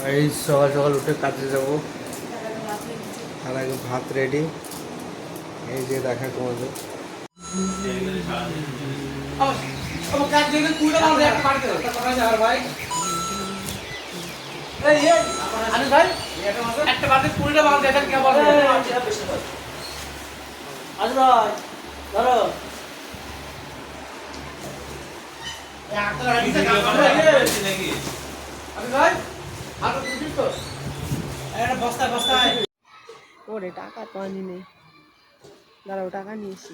এই সকাল সকাল উঠে কাজে যাবো, তার আগে ভাত রেডি। এই যে দেখা তোমাদের ওরে টাকা তো আনি নেই, দাঁড়াও টাকা নিয়েছি।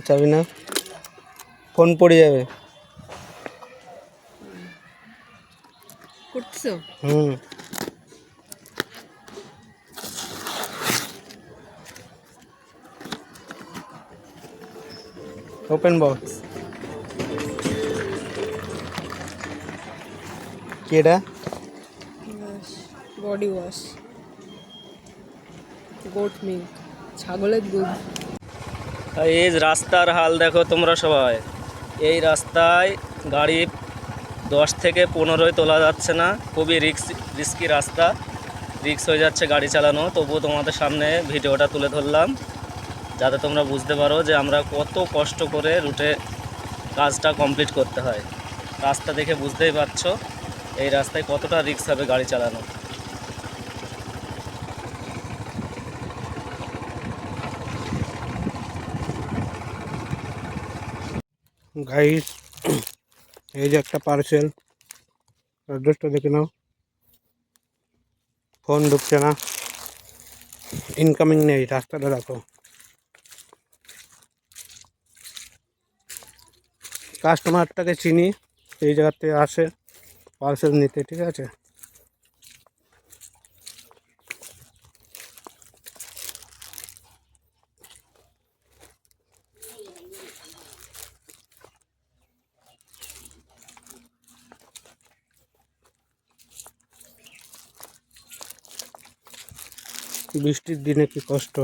চাবি না, ফোন পড়ে যাবে। করছো? ওপেন বক্স কেডা? বডি ওয়াশ, গোট মিল্ক, ছাগলের দুধ। এই রাস্তার হাল দেখো তোমরা সবাই। এই রাস্তায় গাড়ি 10 থেকে 15 তোলা যাচ্ছে না, খুবই রিস্কি রাস্তা, রিস্ক হয়ে যাচ্ছে গাড়ি চালানো। তবুও তোমাদের সামনে ভিডিওটা তুলে ধরলাম যাতে তোমরা বুঝতে পারো যে আমরা কত কষ্ট করে রুটে কাজটা কমপ্লিট করতে হয়। রাস্তা দেখে বুঝতেই পারছো এই রাস্তায় কতটা রিস্ক হবে গাড়ি চালানো। গাইস, এই যে একটা পার্সেল, অ্যাড্রেসটা দেখে নাও। ফোন ঢুকছে না, ইনকামিং নেই, রাস্তাটা দেখো। কাস্টমারটাকে চিনি, এই জায়গার থেকে আসে পার্সেল নিতে, ঠিক আছে। বৃষ্টির দিনে কি কষ্ট।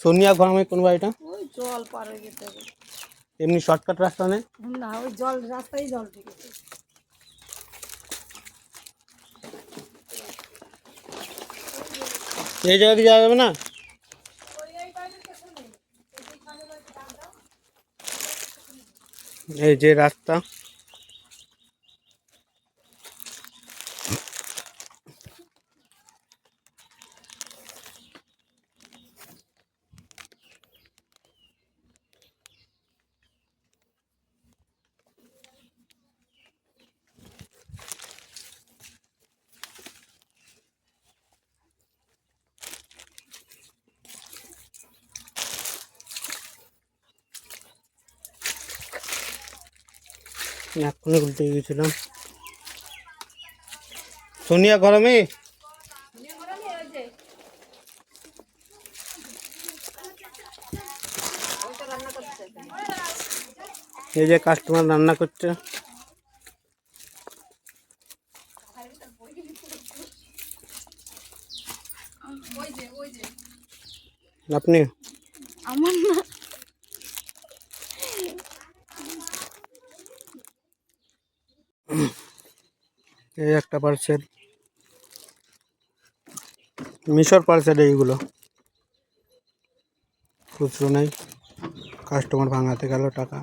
সোনিয়া ঘরামে কোন বাড়িটা? ওই জল পার হয়ে যেতে হবে। এমনি শর্টকাট রাস্তা নেই না, ওই জল রাস্তায় জল ঢুকেছে। এই জায়গা দিয়ে যাওয়া যাবে না? এই যে রাস্তা, এক্ষুনি উল্টে গিয়েছিলাম। সোনিয়া গরমে এই যে কাস্টমার রান্না করছে। আপনি আমার না, এই একটা পার্সেল, মিশর পার্সেল। এইগুলো খুচরো নাই, কাস্টমার ভাঙাতে গেল টাকা।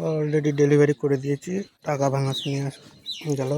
অলরেডি ডেলিভারি করে দিয়েছি, টাকা ভাঙাতে নিয়ে গেল।